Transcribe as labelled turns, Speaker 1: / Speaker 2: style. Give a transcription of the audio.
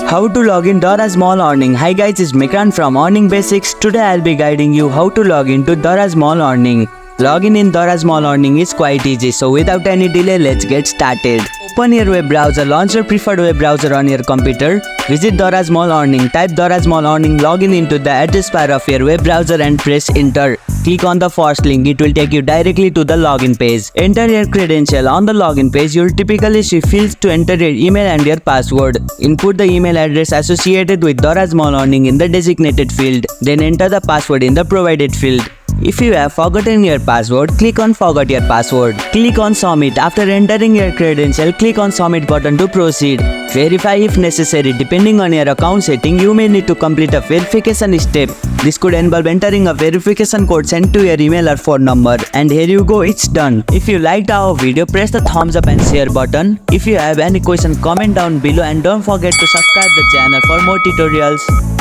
Speaker 1: How to log in Daraz Mall Earning. Hi guys, it's Mikran from Earning Basics. Today I'll be guiding you how to log into Daraz Mall Earning. Login in Daraz Mall Earning is quite easy, so without any delay, let's get started. Open your web browser, launch your preferred web browser on your computer. Visit Daraz Mall Earning, type Daraz Mall Earning, login into the address bar of your web browser and press enter. Click on the first link, it will take you directly to the login page. Enter your credential. On the login page, you'll typically see fields to enter your email and your password. Input the email address associated with Daraz Mall Earning in the designated field. Then enter the password in the provided field. If you have forgotten your password, click on Forgot Your Password. Click on Submit. After entering your credential, click on Submit button to proceed. Verify if necessary. Depending on your account setting, you may need to complete a verification step. This could involve entering a verification code sent to your email or phone number. And here you go, it's done. If you liked our video, press the thumbs up and share button. If you have any question, comment down below and don't forget to subscribe the channel for more tutorials.